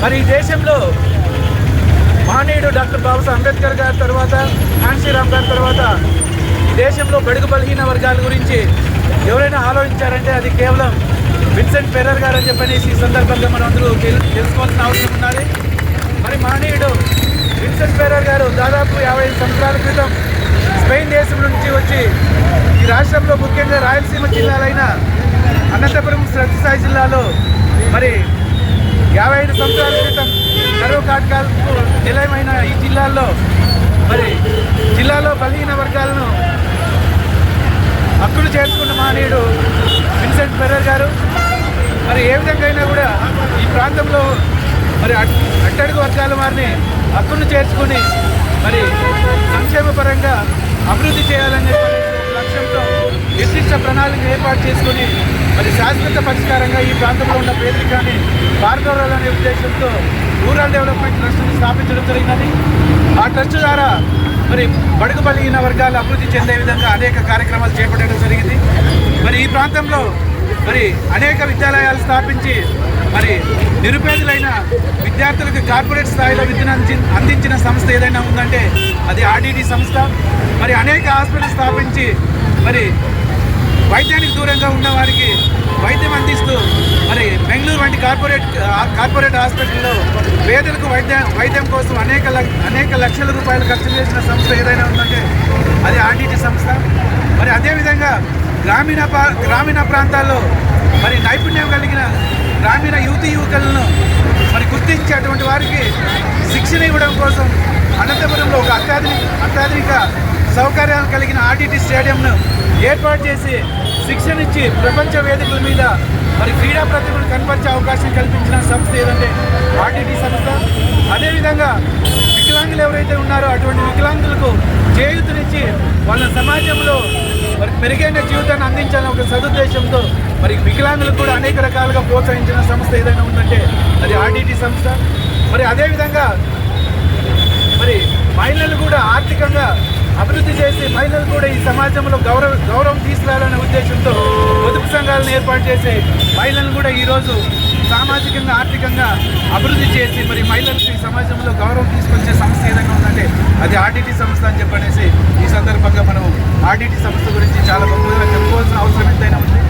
మరి ఈ దేశంలో మహనీయుడు డాక్టర్ బాబాసాహెబ్ అంబేద్కర్ గారి తర్వాత కాన్షీరామ్ గారి తర్వాత ఈ దేశంలో బడుగు బలహీన వర్గాల గురించి ఎవరైనా ఆలోచించారంటే అది కేవలం విన్సెంట్ ఫెర్రర్ గారు అని చెప్పనేసి ఈ సందర్భంగా మనం అందరూ తెలుసుకోవాల్సిన అవసరం ఉన్నది. మరి మహనీయుడు విన్సెంట్ ఫెర్రర్ గారు దాదాపు 50 సంవత్సరాల క్రితం స్పెయిన్ దేశం నుంచి వచ్చి ఈ రాష్ట్రంలో ముఖ్యంగా రాయలసీమ జిల్లాలైన అనంతపురం సత్యసాయి జిల్లాలో మరి 55 సంవత్సరాల క్రితం కరువు కాటకాలకు నిలయమైన ఈ జిల్లాల్లో మరి జిల్లాలో బలహీన వర్గాలను హక్కులు చేసుకున్న మహనీయుడు విన్సెంట్ ఫెర్రర్ గారు. మరి ఏ విధంగా అయినా కూడా ఈ ప్రాంతంలో మరి అట్టడుగు వర్గాల వారిని హక్కును చేర్చుకుని మరి సంక్షేమ పరంగా అభివృద్ధి చేయాలనే లక్ష్యంతో నిర్దిష్ట ప్రణాళిక ఏర్పాటు చేసుకుని మరి శాశ్వత పరిష్కారంగా ఈ ప్రాంతంలో ఉన్న పేదరికాన్ని పారదోరాలనే ఉద్దేశంతో రూరల్ డెవలప్మెంట్ ట్రస్ట్ని స్థాపించడం జరిగిందని, ఆ ట్రస్ట్ ద్వారా మరి బడుగు బలహీన వర్గాలు అభివృద్ధి చెందే విధంగా అనేక కార్యక్రమాలు చేపట్టడం జరిగింది. మరి ఈ ప్రాంతంలో మరి అనేక విద్యాలయాలు స్థాపించి మరి నిరుపేదలైన విద్యార్థులకు కార్పొరేట్ స్థాయిలో విద్యను అందించిన సంస్థ ఏదైనా ఉందంటే అది ఆర్డిటి సంస్థ. మరి అనేక హాస్పిటల్ స్థాపించి మరి వైద్యానికి దూరంగా ఉన్న వారికి వైద్యం అందిస్తూ మరి బెంగళూరు వంటి కార్పొరేట్ హాస్పిటల్లో పేదలకు వైద్యం కోసం అనేక లక్షల రూపాయలు ఖర్చు చేసిన సంస్థ ఏదైనా ఉందంటే అది ఆర్డిటి సంస్థ. మరి అదేవిధంగా గ్రామీణ ప్రాంతాల్లో మరి నైపుణ్యం కలిగిన గ్రామీణ యువకులను మరి గుర్తించేటువంటి వారికి శిక్షణ ఇవ్వడం కోసం అనంతపురంలో ఒక అత్యాధునిక సౌకర్యాలు కలిగిన ఆర్డిటి స్టేడియంను ఏర్పాటు చేసి శిక్షణ ఇచ్చి ప్రపంచ వేదికల మీద మరి క్రీడా ప్రతిభలు కనపరిచే అవకాశం కల్పించిన సంస్థ ఏదంటే ఆర్డిటి సంస్థ. అదేవిధంగా వికలాంగులు ఎవరైతే ఉన్నారో అటువంటి వికలాంగులకు చేయూతనిచ్చి వాళ్ళ సమాజంలో మరి మెరుగైన జీవితాన్ని అందించాలని ఒక సదుద్దేశంతో మరి వికలాంగులకు కూడా అనేక రకాలుగా ప్రోత్సహించిన సంస్థ ఏదైనా ఉందంటే అది ఆర్డిటి సంస్థ. మరి అదేవిధంగా మరి మహిళలు కూడా ఆర్థికంగా అభివృద్ధి చేసి మహిళలు కూడా ఈ సమాజంలో గౌరవం తీసుకురావాలనే ఉద్దేశంతో పొదుపు సంఘాలను ఏర్పాటు చేసి మహిళలను కూడా ఈరోజు సామాజికంగా ఆర్థికంగా అభివృద్ధి చేసి మరి మహిళలకు ఈ సమాజంలో గౌరవం తీసుకొచ్చే సంస్థ ఏదైనా ఉందంటే అది ఆర్డిటి సంస్థ అని చెప్పనేసి ఈ సందర్భంగా మనం ఆర్డిటి సంస్థ గురించి చాలా గొప్పగా చెప్పుకోవాల్సిన అవసరం ఎంతైనా ఉంది.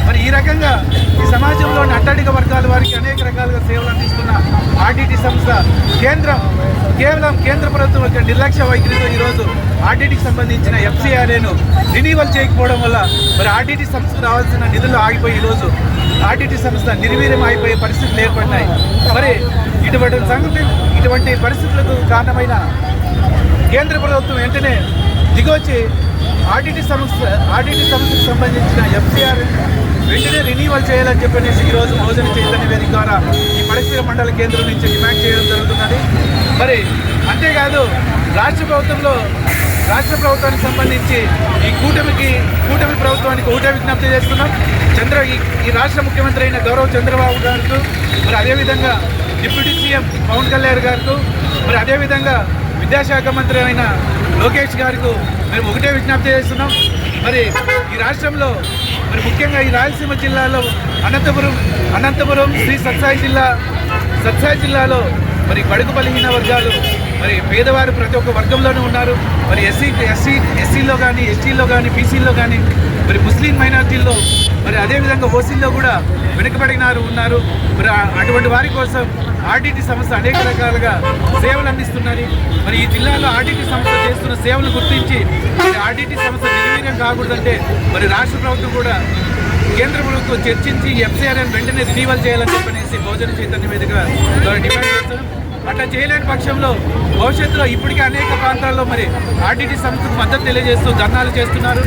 మరి ఈ రకంగా ఈ సమాజంలోని అట్టడిక వర్గాల వారికి అనేక రకాలుగా సేవలు అందిస్తున్న ఆర్డిటి సంస్థ కేవలం కేంద్ర ప్రభుత్వం యొక్క నిర్లక్ష్య వైఖరితో ఈరోజు ఆర్డిటికి సంబంధించిన ఎఫ్సిఆర్ఏను రినీవల్ చేయకపోవడం వల్ల మరి ఆర్డిటి సంస్థకు రావాల్సిన నిధులు ఆగిపోయి ఈరోజు ఆర్డిటి సంస్థ నిర్వీర్యం అయిపోయే పరిస్థితులు ఏర్పడినాయి. మరి ఇటువంటి పరిస్థితులకు కారణమైన కేంద్ర ప్రభుత్వం వెంటనే దిగొచ్చి ఆర్డిటి సంస్థకు సంబంధించిన ఎఫ్సిఆర్ వెంటనే రినీవల్ చేయాలని చెప్పనేసి ఈరోజు బహుజన చైతన్య వేదిక ద్వారా ఈ పరిసర మండల కేంద్రం నుంచి డిమాండ్ చేయడం జరుగుతున్నది. మరి అంతేకాదు రాష్ట్ర ప్రభుత్వానికి సంబంధించి ఈ కూటమి ప్రభుత్వానికి ఒకటే విజ్ఞప్తి చేస్తున్నాం. ఈ రాష్ట్ర ముఖ్యమంత్రి అయిన గౌరవ చంద్రబాబు గారికి, మరి అదేవిధంగా డిప్యూటీ సీఎం పవన్ కళ్యాణ్ గారికి, మరి అదేవిధంగా విద్యాశాఖ మంత్రి అయిన లోకేష్ గారికి మేము ఒకటే విజ్ఞప్తి చేస్తున్నాం. మరి ఈ రాష్ట్రంలో మరి ముఖ్యంగా ఈ రాయలసీమ జిల్లాలో అనంతపురం శ్రీ సత్యసాయి జిల్లాలో మరి బడుగు బలహీన వర్గాలు మరి పేదవారు ప్రతి ఒక్క వర్గంలోనూ ఉన్నారు. మరి ఎస్సీలో కానీ ఎస్టీలో కానీ బీసీలో కానీ మరి ముస్లిం మైనార్టీల్లో మరి అదేవిధంగా ఓసీల్లో కూడా వెనుకబడినారు ఉన్నారు. మరి అటువంటి వారి కోసం ఆర్డిటి సంస్థ అనేక రకాలుగా సేవలు అందిస్తున్నది. మరి ఈ జిల్లాలో ఆర్డిటి సంస్థ చేస్తున్న సేవలు గుర్తించి ఆర్డిటి సంస్థ నిర్వీర్యం కాకూడదంటే మరి రాష్ట్ర ప్రభుత్వం కూడా కేంద్ర ప్రభుత్వం చర్చించి ఎఫ్సిఆర్ఎన్ వెంటనే రినీవల్ చేయాలని చెప్పనేసి బహుజన చైతన్య వేదిక డిమాండ్ చేస్తున్నాం. అట్లా చేయలేని పక్షంలో భవిష్యత్తులో ఇప్పటికే అనేక ప్రాంతాల్లో మరి ఆర్డిటి సంస్థకు మద్దతు తెలియజేస్తూ ధర్నాలు చేస్తున్నారు.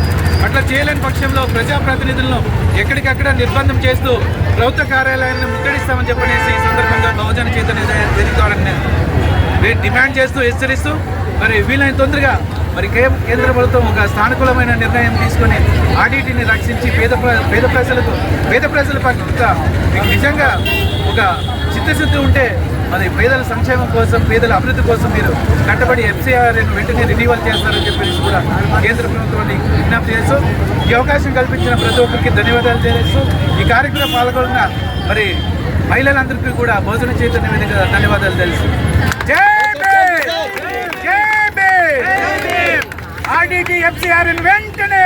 అట్లా చేయలేని పక్షంలో ప్రజాప్రతినిధులను ఎక్కడికక్కడ నిర్బంధం చేస్తూ ప్రభుత్వ కార్యాలయాన్ని ముట్టడిస్తామని చెప్పనేసి ఈ సందర్భంగా బహుజన చైతన్య వేదిక ద్వారా డిమాండ్ చేస్తూ హెచ్చరిస్తూ మరి వీలైన తొందరగా మరి కేంద్ర ప్రభుత్వం ఒక సానుకూలమైన నిర్ణయం తీసుకొని ఆర్డిటిని రక్షించి పేద ప్రజల పట్ల నిజంగా ఒక చిత్తశుద్ధి ఉంటే అది పేదల సంక్షేమం కోసం పేదల అభివృద్ధి కోసం మీరు కట్టబడి ఎఫ్సిఆర్ను వెంటనే రినీవల్ చేస్తారని చెప్పేసి కూడా కేంద్ర ప్రభుత్వాన్ని విజ్ఞప్తి చేస్తూ ఈ అవకాశం కల్పించిన ప్రతి ఒక్కరికి ధన్యవాదాలు తెలియజేస్తూ ఈ కార్యక్రమం పాల్గొన్న మరి మహిళలందరికీ కూడా బహుజన చైతన్య వేదిక ధన్యవాదాలు తెలుసు. జై భీమ్! RDT FCR వెంటనే